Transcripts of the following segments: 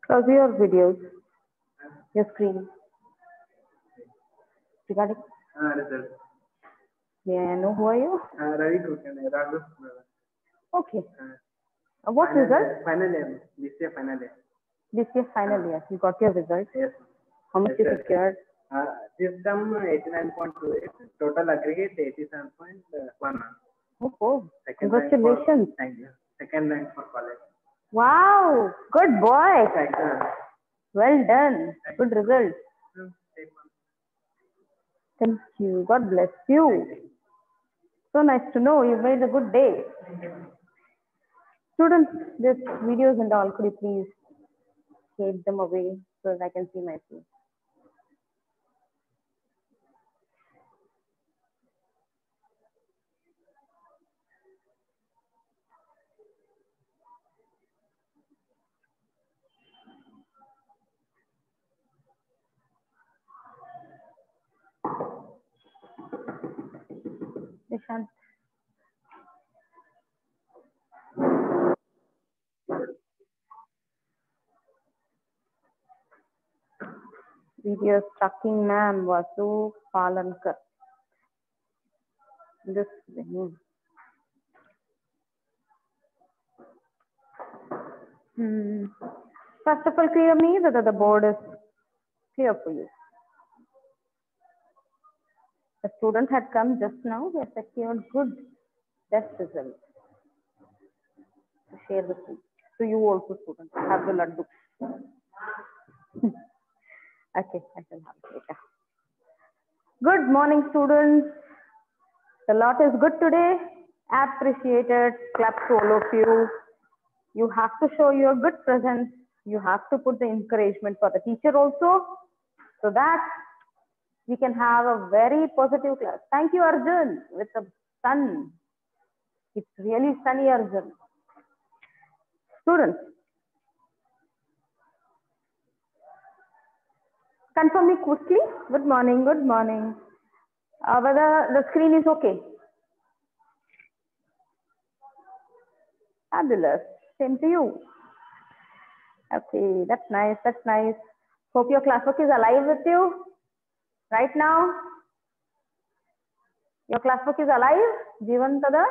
How's your videos, your screen? Regarding, Result. may I know who are you? Ravi Kulkarni, Raghav. Okay. What result? Final year. This year final year. This year final year. You got your result. Yes. How much Yes, you sir. secured? This term 89.28. Total aggregate 87.1. Oh, Second rank congratulations. for, thank you. Second rank for college. Wow, good boy. Thank you. Well done. Good result. Thank you. God bless you. So nice to know you made a good day. Students, this videos and all, could you please take them away so that I can see myself? Nishant. Video tracking ma'am Vasu Palankar. This name. First of all, clear me whether the board is clear for you. The student had come just now. We have secured good test results. Share with you. So you also, students, have the laddu. Okay, I shall have it later. Good morning, students. The lot is good today. Appreciated. Clap to all of you. You have to show your good presence. You have to put the encouragement for the teacher also, so that we can have a very positive class. Thank you, Arjun, with the sun. It's really sunny, Arjun. Students, confirm me quickly. Good morning, good morning. Whether the screen is okay. Fabulous. Same to you. Okay, that's nice, that's nice. Hope your classwork is alive with you right now. Your classwork is alive, Jeevan Tada?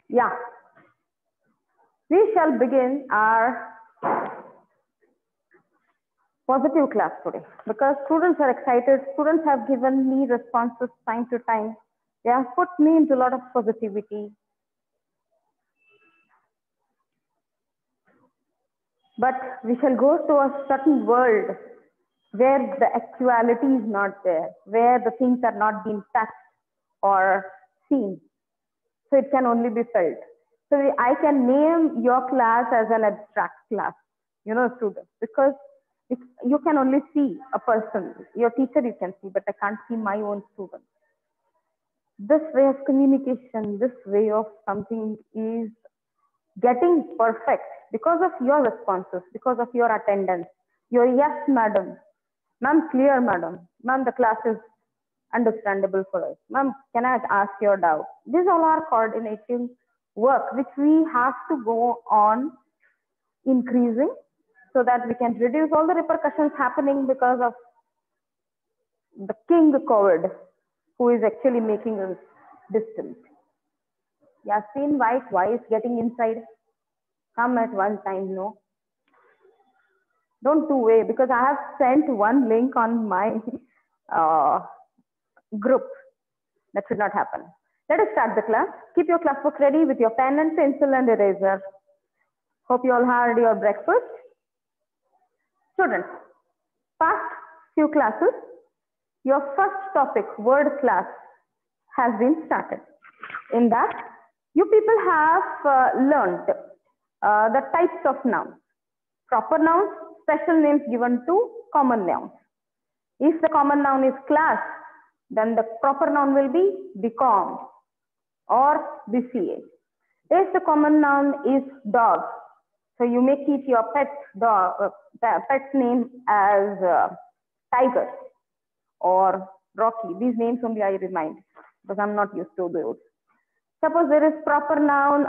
Yeah. We shall begin our positive class today because students are excited. Students have given me responses time to time. They have put me into a lot of positivity. But we shall go to a certain world where the actuality is not there, where the things are not being touched or seen. So it can only be felt. So I can name your class as an abstract class, you know, students, because you can only see a person. Your teacher you can see, but I can't see my own student. This way of communication, this way of something is getting perfect because of your responses, because of your attendance. Your yes, madam. Ma'am, clear, madam. Ma'am, the class is understandable for us. Ma'am, can I ask your doubt? These all are coordinating work which we have to go on increasing so that we can reduce all the repercussions happening because of the king COVID, who is actually making us distant. Yasin White, why is getting inside? Come at one time, no? Don't two-way, because I have sent one link on my group. That should not happen. Let us start the class. Keep your classbook ready with your pen and pencil and eraser. Hope you all had your breakfast. Students, past few classes, your first topic, word class, has been started. In that, you people have learned the types of nouns. Proper nouns, special names given to common nouns. If the common noun is class, then the proper noun will be become or BCA. If the common noun is dog, so you may keep your pet's name as Tiger or Rocky. These names only I remind because I'm not used to those. Suppose there is proper noun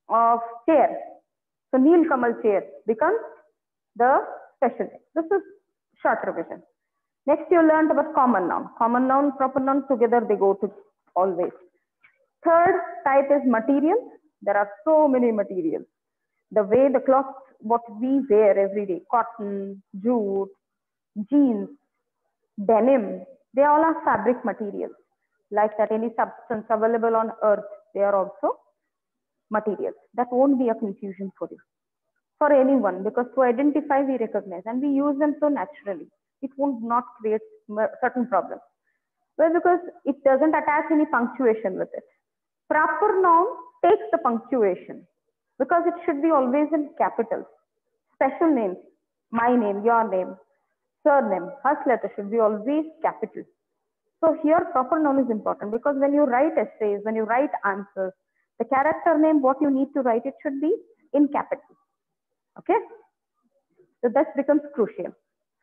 of chair. So Neel Kamal chair becomes the special name. This is short revision. Next, you learned about common noun. Common noun, proper noun, together they go to always. Third type is material. There are so many materials. The way the clothes, what we wear every day, cotton, jute, jeans, denim, they all are fabric materials. Like that, any substance available on earth, they are also materials. That won't be a confusion for you, for anyone, because to identify we recognize and we use them so naturally. It won't not create certain problems. Well, because it doesn't attach any punctuation with it. Proper noun takes the punctuation because it should be always in capitals. Special names, my name, your name, surname, first letter should be always capital. So here proper noun is important because when you write essays, when you write answers, the character name, what you need to write, it should be in capital. Okay? So that becomes crucial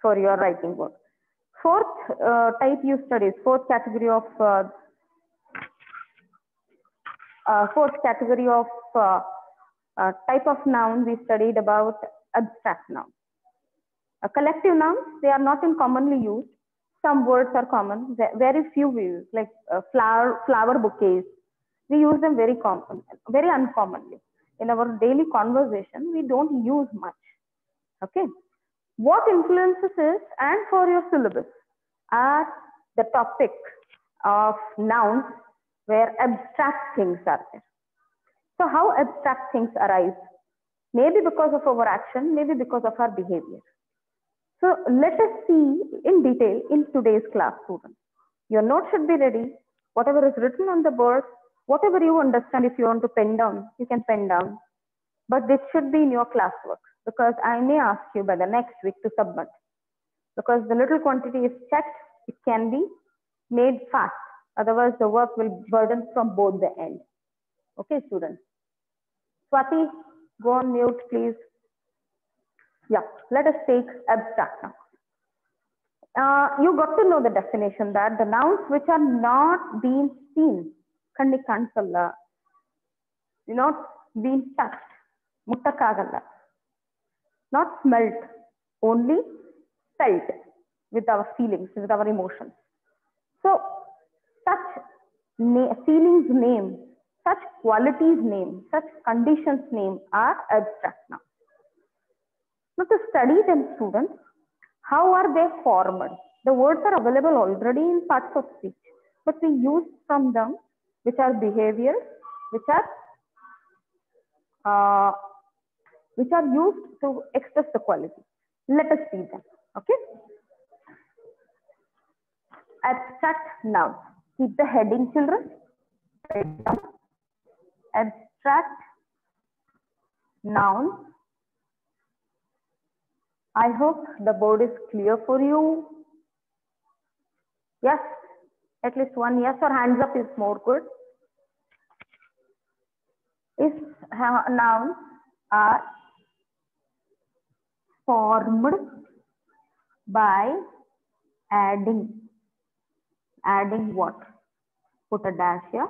for your writing work. Fourth type you studied, fourth category of type of noun we studied about abstract nouns. Collective nouns, they are not in commonly used. Some words are common, very few we use, like flower bouquets. We use them very uncommonly. In our daily conversation, we don't use much. Okay. What influences is, and for your syllabus, are the topic of nouns where abstract things are there. So how abstract things arise? Maybe because of our action, maybe because of our behavior. So let us see in detail in today's class, students. Your note should be ready. Whatever is written on the board, whatever you understand, if you want to pen down, you can pen down. But this should be in your classwork because I may ask you by the next week to submit. Because the little quantity is checked, it can be made fast. Otherwise, the work will burden from both the ends. Okay, students. Swati, go on mute, please. Yeah, let us take abstract nouns. You got to know the definition that the nouns which are not being seen, not being touched, muttakagalla, not smelt, only felt with our feelings, with our emotions. So such feelings name, such qualities name, such conditions name are abstract nouns. Now to study them, students, how are they formed? The words are available already in parts of speech, but we use from them which are behaviors, which are used to express the quality. Let us see them. Okay. Abstract nouns. Keep the heading, children. Abstract nouns. I hope the board is clear for you. Yes, at least one yes or hands up is more good. If nouns are formed by adding what? Put a dash here.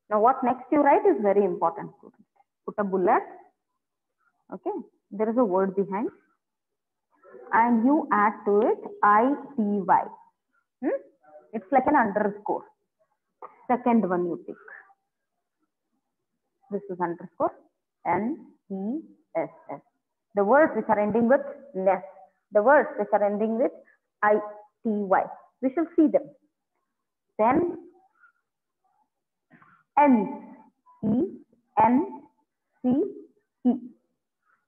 Now what next you write is very important. Put a bullet. Okay, there is a word behind. And you add to it ITY. It's like an underscore. Second one you pick. This is underscore NESS. The words which are ending with ness. The words which are ending with ITY. We shall see them. Then NENCE.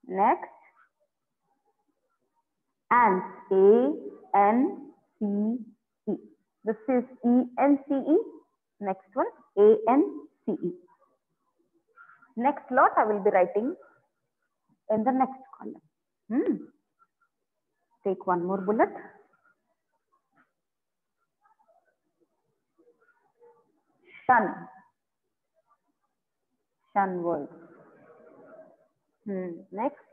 Next. ANCE. ANCE. This is ENCE. Next one ANCE. Next lot I will be writing in the next column. Take one more bullet. Shun. Shun word. Next.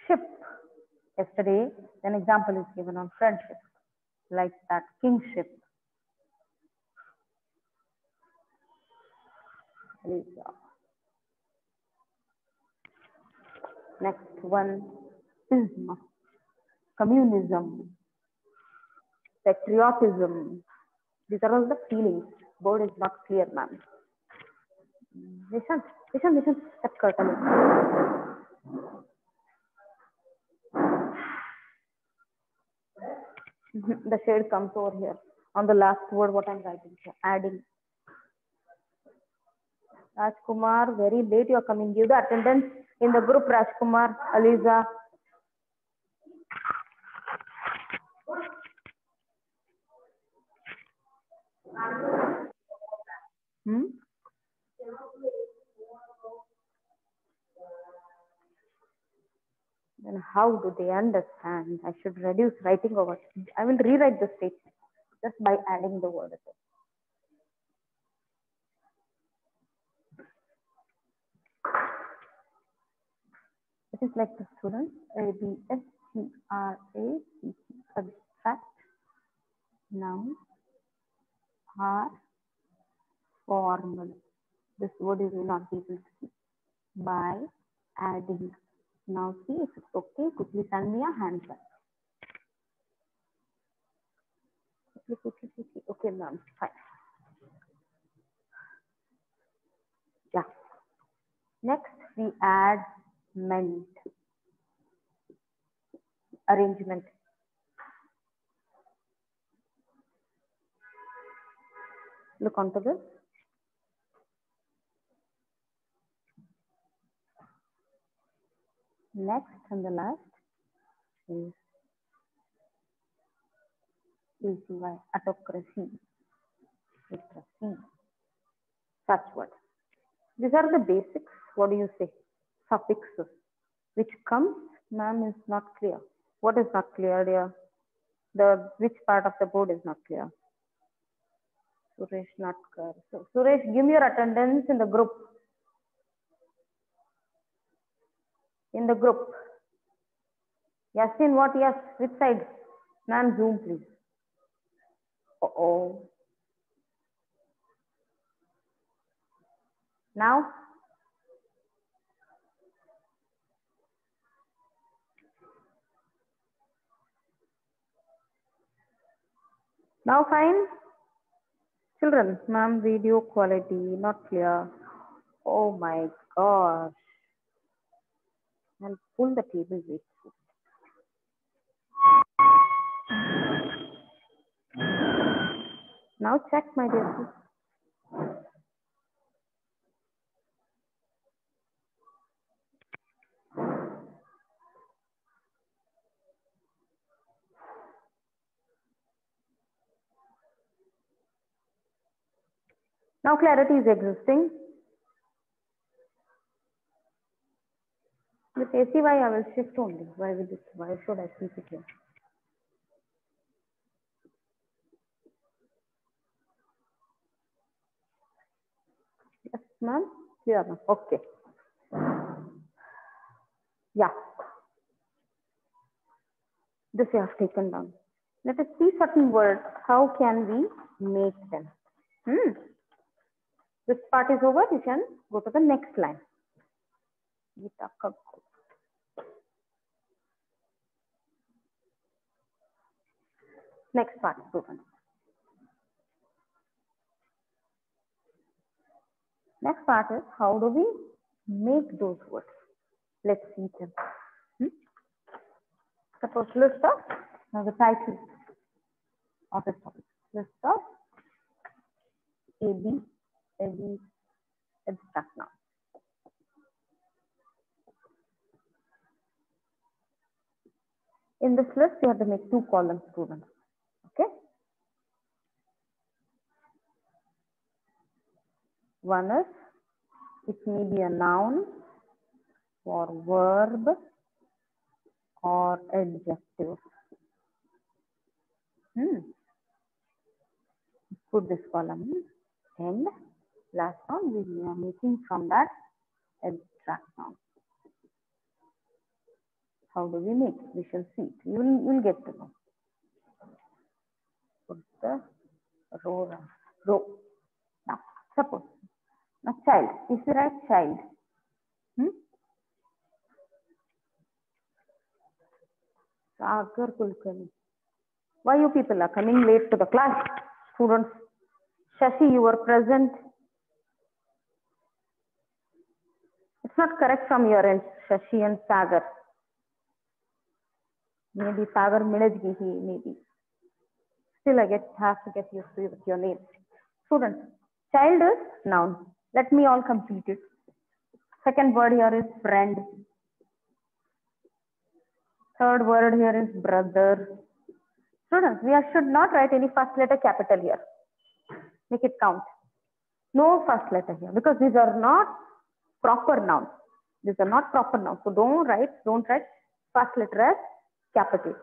Ship. Yesterday an example is given on friendship. Like that, kingship. Lisa. Next one, ism, communism, patriotism. These are all the feelings. Board is not clear, ma'am. Nishan, step curtain. The shade comes over here on the last word. What I'm writing here, adding. Rajkumar, very late you are coming. Give the attendance in the group. Rajkumar, Aliza. Then how do they understand? I should reduce writing over. I will rewrite the statement just by adding the word. It is like the student ABSTRACT, abstract, noun, are formal. This word you will not be able to see by adding. Now see if it's okay. Quickly send me a hand sign. Okay, ma'am. Fine. Yeah. Next, we add meant. Arrangement. Look onto this. Next and the last is ACY, autocracy. Such word. These are the basics. What do you say? Suffixes. Which comes, ma'am, is not clear. What is not clear, dear? Which part of the board is not clear? Suresh, not clear. So, Suresh, give me your attendance in the group. In the group. Yasin, what? Yes. Which side? Ma'am, zoom, please. Uh-oh. Now? Now fine? Children, ma'am, video quality not clear. Oh my gosh. I'll pull the table with. Now check, my dear. Now clarity is existing. With ACY, I will shift only. Why should I keep it here? Yes, ma'am. Clear, ma'am. Okay. Yeah. This you have taken down. Let us see certain words. How can we make them? This part is over. You can go to the next line. Next part is open. Next part is how do we make those words? Let's see them. Suppose list of, now the title of the topic. List of abstract noun. In this list, you have to make 2 columns, students. Okay. One is, it may be a noun or verb or adjective. Put this column and last one we are making from that abstract noun. How do we make? We shall see. You will get to know. Put the row. Now, suppose A child. Is it right? Child. Sagar Kulkarni. Why you people are coming late to the class? Students. Shashi, you were present. It's not correct from your end, Shashi and Sagar. Maybe Sagar Milajgi, maybe. Still, I have to get used to your name. Students, child is noun. Let me all complete it. Second word here is friend. Third word here is brother. Students, we should not write any first letter capital here. Make it count. No first letter here because these are not proper nouns. These are not proper nouns. So don't write first letter as capital.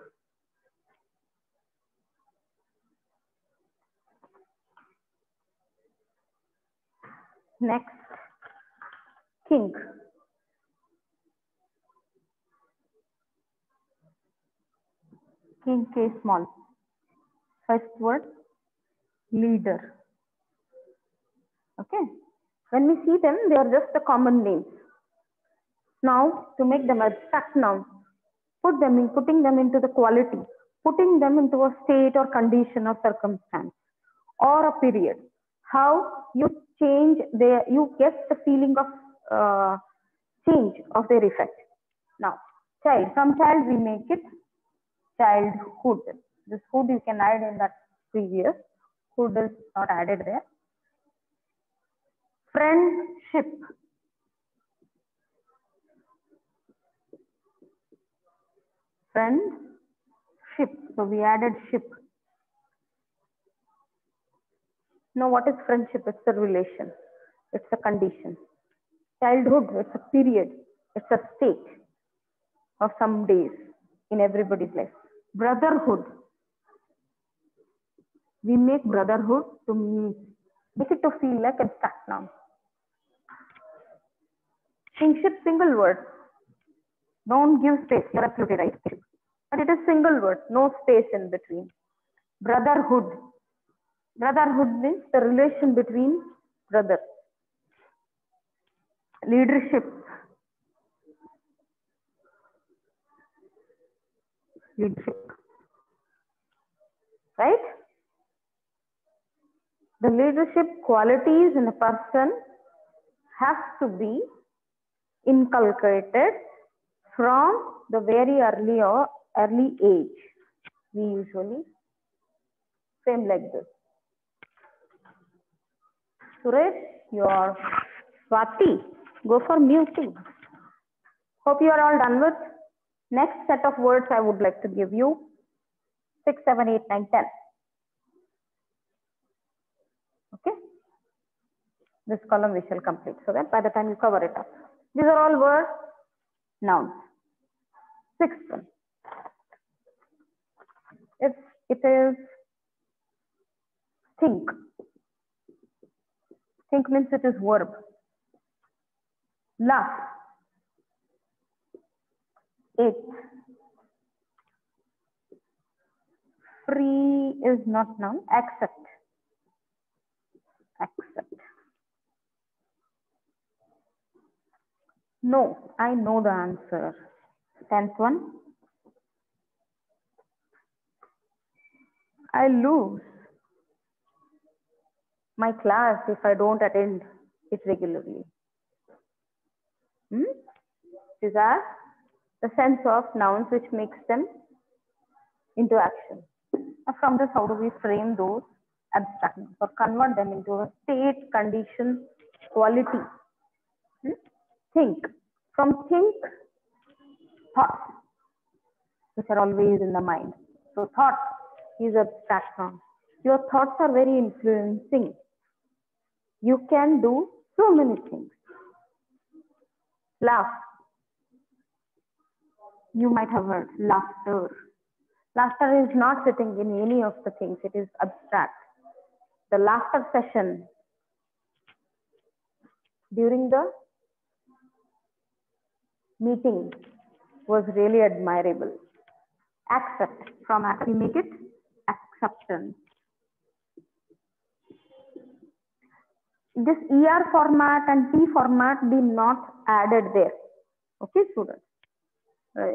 Next, king. King, K small. First word, leader. Okay. When we see them, they are just the common names. Now, to make them abstract nouns, putting them into the quality, putting them into a state or condition or circumstance or a period. How you you get the feeling of change of their effect. Now, child, from child we make it childhood. This hood you can add in that previous. Hood is not added there. Friendship. Friendship. So we added ship. Now what is friendship? It's a relation. It's a condition. Childhood, it's a period. It's a state of some days in everybody's life. Brotherhood. We make brotherhood to make it to feel like abstract noun. Kingship, single word. Don't give space. You're absolutely right. But it is single word, no space in between. Brotherhood. Brotherhood means the relation between brothers. Leadership. Leadership. Right? The leadership qualities in a person have to be inculcated from the very early age. We usually frame like this. Suresh, your Swati, go for muting. Hope you are all done with. Next set of words I would like to give you. 6, 7, 8, 9, 10. Okay. This column we shall complete so that by the time you cover it up. These are all words, nouns. Sixth one. If it is think. Think means it is verb. Laugh. Eighth. Free is not noun. Accept. Accept. No, I know the answer. 10th one. I lose my class if I don't attend it regularly. These are the sense of nouns which makes them into action. Now from this, how do we frame those abstract nouns or convert them into a state, condition, quality? Think. From think, thoughts, which are always in the mind. So thought is abstract noun. Your thoughts are very influencing. You can do so many things. Laugh. You might have heard laughter. Laughter is not sitting in any of the things. It is abstract. The laughter session during the meeting was really admirable. Accept. From act, we make it acceptance. this ER format and T format be not added there. Okay, students,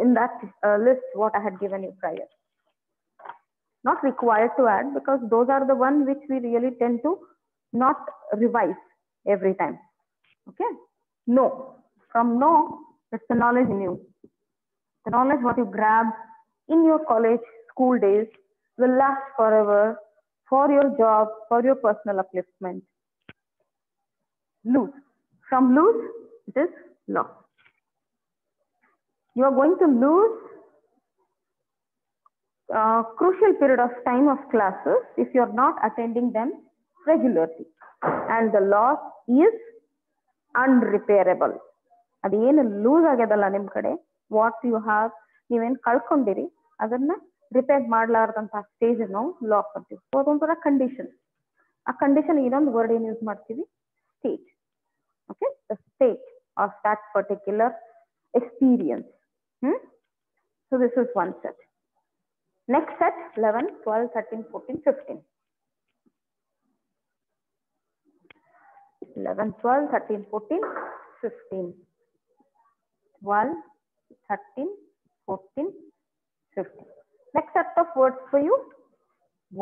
in that list what I had given you prior. Not required to add because those are the ones which we really tend to not revise every time. Okay, no, from no, it's the knowledge new. The knowledge what you grab in your college, school days will last forever for your job, for your personal upliftment. Lose. From lose, it is loss. You are going to lose a crucial period of time of classes if you are not attending them regularly. And the loss is unrepairable. ಅದೇನು loose ಆಗ್ಯದಲ್ಲ ನಿಮ್ಮ ಕಡೆ, what you have ನೀವೇನು ಕಳ್ಕೊಂಡಿರಿ ಅದನ್ನ repair ಮಾಡಲಾರ್ದಂತಹ stage ನಾವು lock ಅಂತೀವಿ. So ಅದೊಂಥರ condition. ಆ condition ಇನ್ನೊಂದು ವರ್ಡ್ ಏನು ಯೂಸ್ ಮಾಡ್ತೀವಿ, stage. Okay, the stage of that particular experience. So this is one set. Next set 11, 12, 13, 14, 15. 11, 12, 13, 14, 15. 12, 13, 14, 15. Next set of words for you,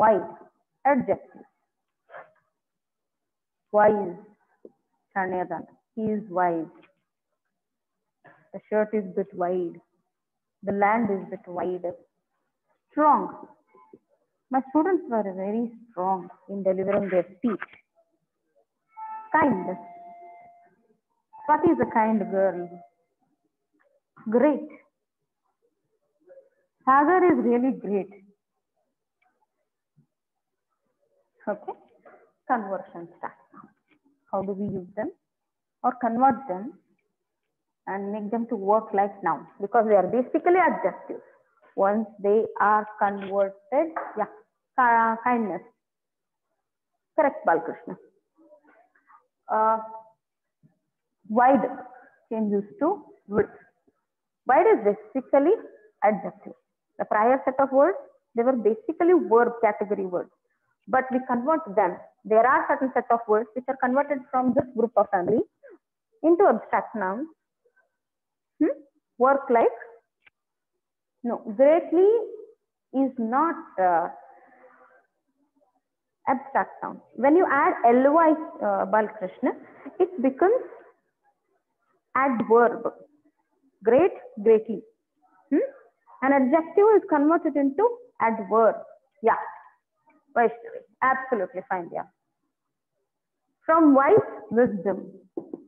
wide, adjective. Wise, he is wise. The shirt is bit wide. The land is bit wider. Strong. My students were very strong in delivering their speech. Kind. What is a kind girl? Great. Sagar is really great. Okay. Conversion start. How do we use them or convert them and make them to work like nouns? Because they are basically adjectives. Once they are converted, yeah, kindness. Correct, Balkrishna. Wide changes to width. Wide is basically adjective. The prior set of words, they were basically verb category words, but we convert them. There are certain set of words which are converted from this group of family into abstract nouns. Work like, no, greatly is not abstract noun. When you add ly, Balkrishna, it becomes adverb. Great, greatly. An adjective is converted into adverb. Yeah, Vaishnavi, absolutely fine. Yeah. From wise, wisdom.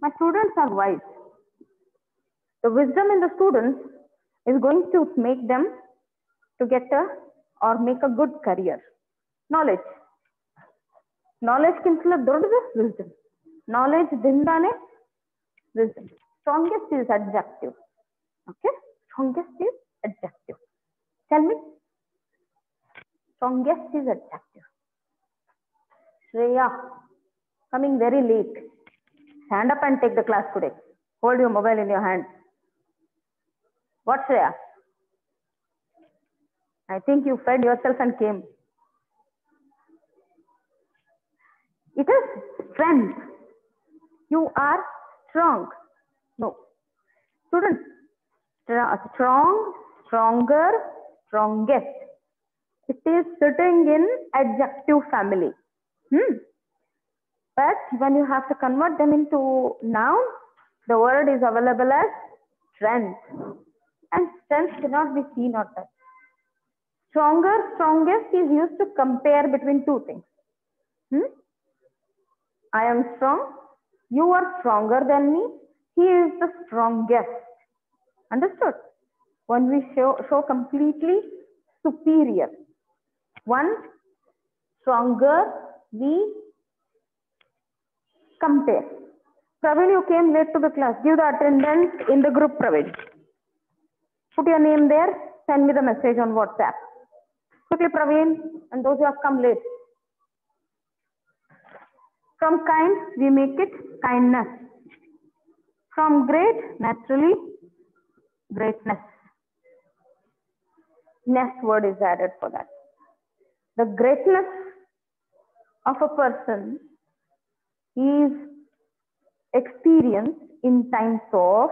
My students are wise. The wisdom in the students is going to make them to get a or make a good career. Knowledge. Knowledge kinchla doddu wisdom. Knowledge dindane wisdom. Strongest is adjective. Okay, strongest is adjective. Tell me. Strongest is adjective. Shreya, coming very late. Stand up and take the class today. Hold your mobile in your hand. What, Shreya? I think you fed yourself and came. It is strength. You are strong. No. Students, strong, stronger, strongest. It is sitting in adjective family. But when you have to convert them into noun, the word is available as strength. And strength cannot be seen or touched. Stronger, strongest is used to compare between two things. I am strong. You are stronger than me. He is the strongest. Understood? When we show completely superior. One stronger, we compare. Praveen, you came late to the class. Give the attendance in the group, Praveen. Put your name there. Send me the message on WhatsApp. Quickly, Praveen, and those who have come late. From kind, we make it kindness. From great, naturally, greatness. Next word is added for that. The greatness of a person is experience in times of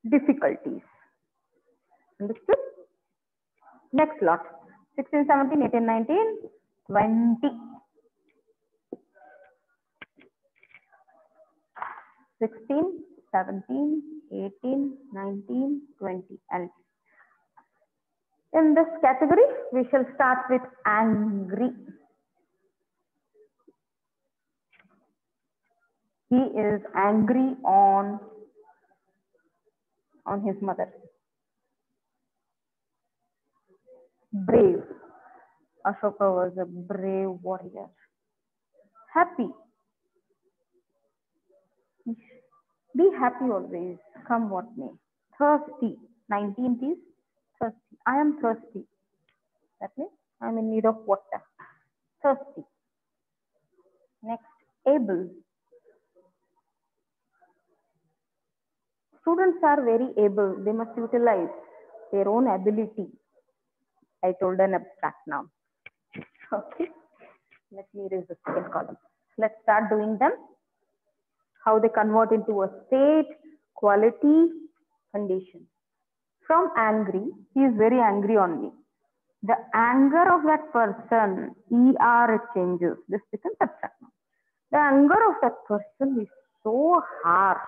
difficulties. Understood? Next lot. 16, 17, 18, 19, 20. 16, 17, 18, 19, 20. And in this category, we shall start with angry. He is angry on his mother. Brave. Ashoka was a brave warrior. Happy. Be happy always, come what may. Thirsty. 19th is thirsty. I am thirsty. That means I am in need of water. Thirsty. Next, able. Students are very able. They must utilize their own ability. I told an abstract now. Okay. Let me erase the second column. Let's start doing them. How they convert into a state, quality, condition. From angry, he is very angry on me. The anger of that person, ER, it changes. This becomes abstract now. The anger of that person is so harsh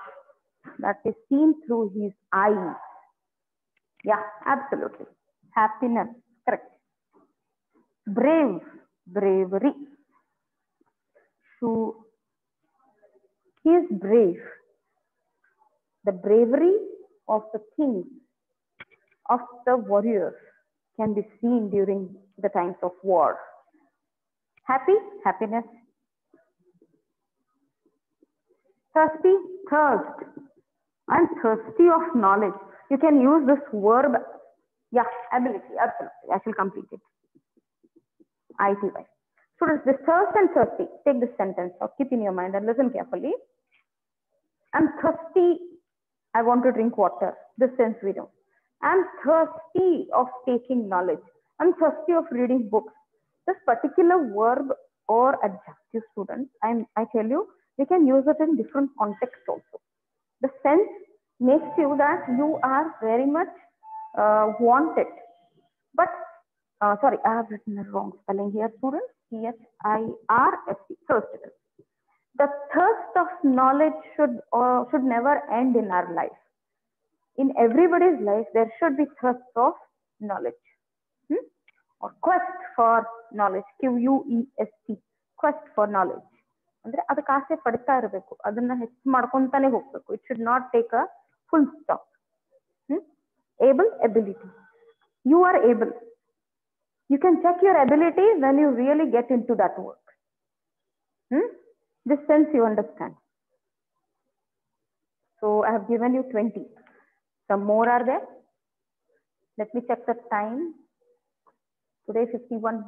that is seen through his eyes. Yeah, absolutely. Happiness, correct. Brave, bravery. So, he is brave. The bravery of the king, of the warriors, can be seen during the times of war. Happy, happiness. Thirsty, thirst. I'm thirsty of knowledge. You can use this verb. Yeah, ability, absolutely. I shall complete it. ITY. Students, this thirst and thirsty. Take this sentence or keep in your mind and listen carefully. I'm thirsty. I want to drink water. This sense we know. I'm thirsty of taking knowledge. I'm thirsty of reading books. This particular verb or adjective, students, I tell you, we can use it in different contexts also. The sense makes you that you are very much wanted. But, sorry, I have written the wrong spelling here, students. THIRST, thirst. The thirst of knowledge should never end in our life. In everybody's life, there should be thirst of knowledge. Or quest for knowledge. QUEST. Quest for knowledge. Andre adಕ್ಕೆ ಆಸೆ ಪಡ್ತಾ ಇರಬೇಕು. ಅದನ್ನ ಹೆಚ್ಚು ಮಾಡ್ಕೊಂತಾನೆ ಹೋಗ್ಬೇಕು. It should not take a full stop. Able, ability. You are able. You can check your ability when you really get into that work. This sense you understand. So I have given you 20. Some more are there. Let me check the time. Today 51.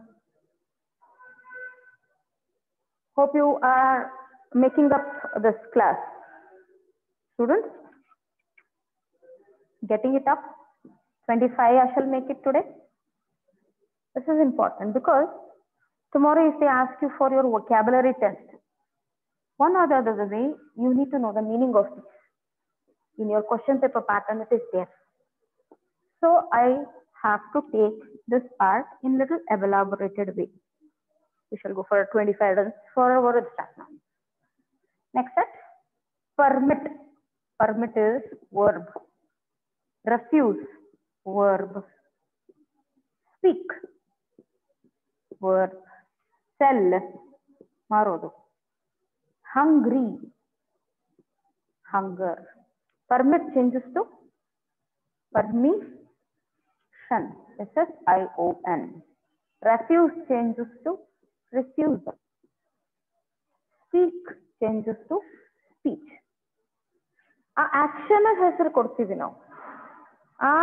Hope you are making up this class. Students, getting it up. 25 I shall make it today. This is important because tomorrow if they ask you for your vocabulary test, one or the other way, you need to know the meaning of this. In your question paper pattern, it is there. So I have to take this part in little elaborated way. We shall go for 25 runs for our start now. Next set, permit. Permit is verb. Refuse, verb. Speak, verb. Sell, marodu. Hungry, hunger. Permit changes to permission. SSION. Refuse changes to refusal. Speak changes to speech. ಆ action ಹೆಸರು ಕೊಡ್ತೀವಿ ನಾವು. ಆ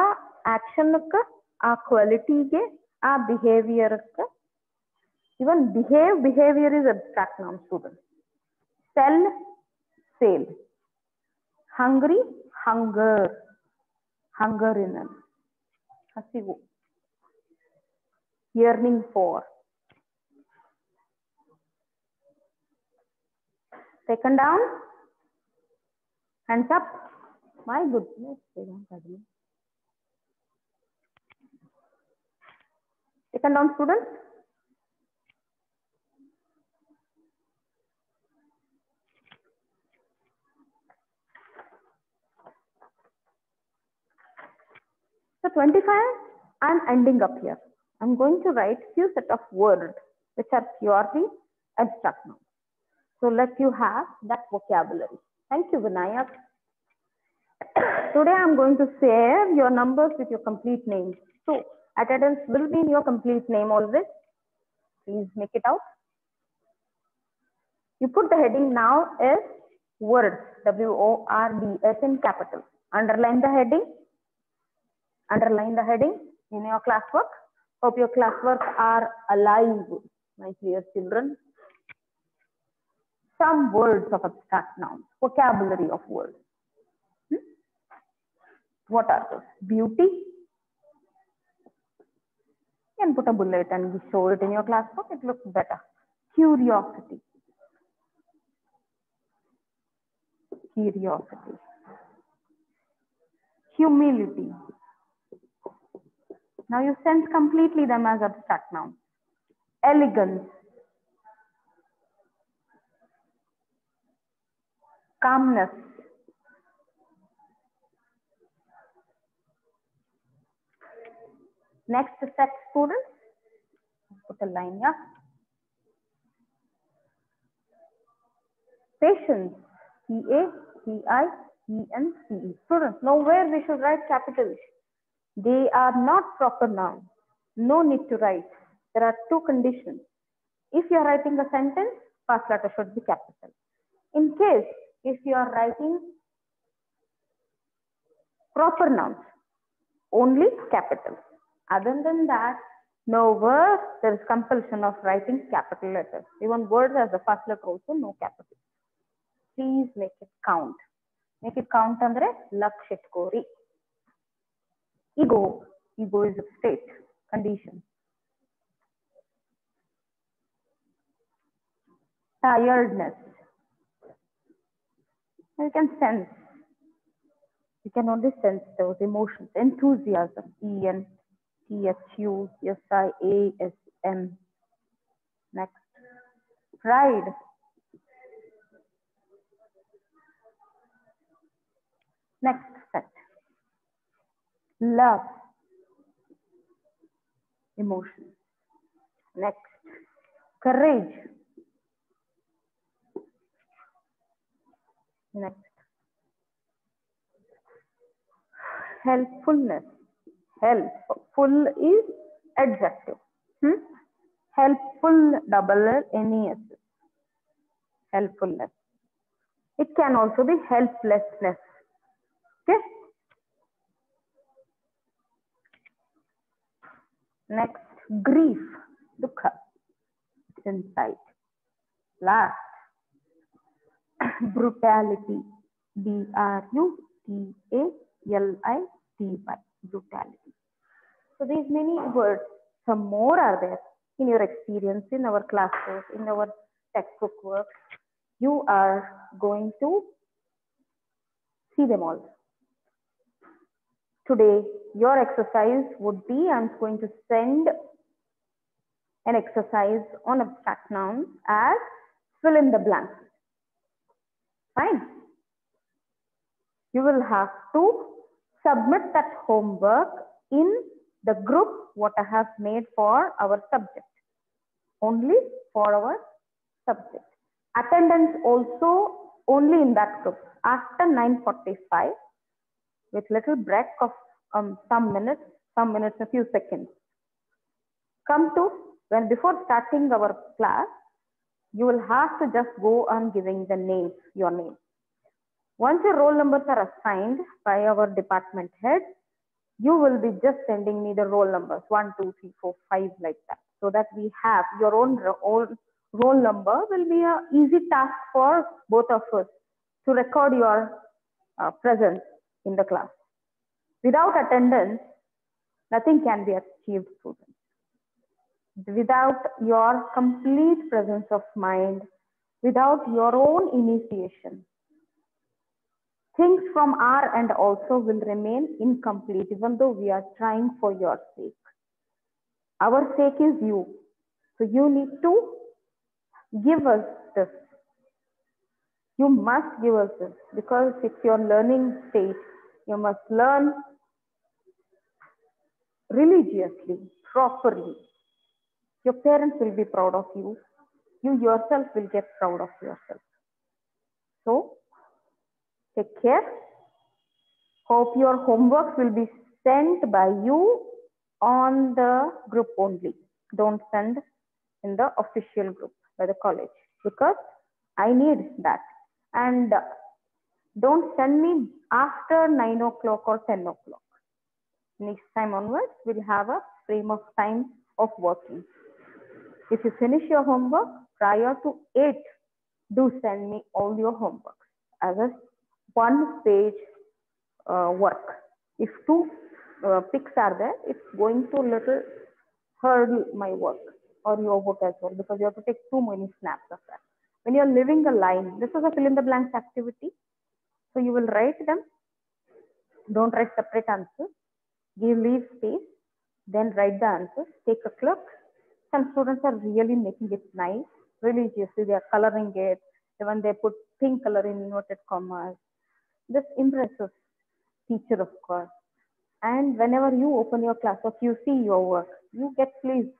ಆಕ್ಷನ್ಕ್ಕೆ, ಆ ಕ್ವಾಲಿಟಿಗೆ, ಆ ಬಿಹೇವಿಯರ್ಕ್ಕೆ. ಇವನ್ behaviour is abstract ನಮ್ student. Sell, sale. Hungry, hunger. Hunger in them. ಹಸಿವು. Yearning for. Taken down. Hands up. My goodness. Taken down, students. So 25, I'm ending up here. I'm going to write few set of words which are purely abstract nouns. So let you have that vocabulary. Thank you, Vinayak. Today I'm going to save your numbers with your complete name. So attendance will be in your complete name always. Please make it out. You put the heading now as words, W-O-R-D-S in capital. Underline the heading. Underline the heading in your classwork. Hope your classwork are alive, my dear children. Some words of abstract nouns, vocabulary of words. What are those? Beauty. You can put a bullet and show it in your classwork. It looks better. Curiosity. Curiosity. Humility. Now you sense completely them as abstract nouns. Elegance. Calmness. Next set, students. Put a line here. Patience. P-A-T-I-E-N-C-E. Students, nowhere we should write capitals. They are not proper nouns. No need to write. There are two conditions. If you are writing a sentence, first letter should be capital. In case if you are writing proper nouns, only capital. Other than that, nowhere there is compulsion of writing capital letters. Even words as the first letter also no capital. Please make it count. Make it count andre lakshit kori. Ego. Ego is a state, condition. Tiredness. You can sense. You can only sense those emotions. Enthusiasm. E-N-T-H-U-S-I-A-S-M. Next. Pride. Next set. Love. Emotion. Next. Courage. Next. Helpfulness. Helpful is adjective. Helpful, double L, N-E-S. Helpfulness. It can also be helplessness. Okay. Next, grief. Dukha. It's inside. Last, brutality. B-R-U-T-A-L-I-T-Y. Brutality. So these many words, some more are there in your experience, in our classes, in our textbook work. You are going to see them all. Today, your exercise would be, I'm going to send an exercise on abstract nouns as fill in the blank. Fine. You will have to submit that homework in the group what I have made for our subject. Only for our subject. Attendance also only in that group. After 9:45, with little break of some minutes, a few seconds. Come to, when before starting our class, you will have to just go on giving the names, your name. Once your roll numbers are assigned by our department head, you will be just sending me the roll numbers, 1, 2, 3, 4, 5, like that. So that we have your own roll number will be an easy task for both of us to record your presence in the class. Without attendance, nothing can be achieved, students. Without your complete presence of mind, without your own initiation. Things from our end also will remain incomplete, even though we are trying for your sake. Our sake is you. So you need to give us this. You must give us this because it's your learning stage. You must learn religiously, properly. Your parents will be proud of you. You yourself will get proud of yourself. So take care. Hope your homework will be sent by you on the group only. Don't send in the official group by the college because I need that. And don't send me after 9 o'clock or 10 o'clock. Next time onwards, we'll have a frame of time of working. If you finish your homework prior to 8, do send me all your homework as a one-page work. If 2 pics are there, it's going to little hurdle my work or your work as well because you have to take too many snaps of that. When you're leaving a line, this is a fill in the blanks activity. So you will write them. Don't write separate answers. Leave space, then write the answers. Take a clock. Some students are really making it nice, religiously. They are coloring it. Even they put pink color in inverted commas. This impresses teacher, of course. And whenever you open your class, if you see your work, you get pleased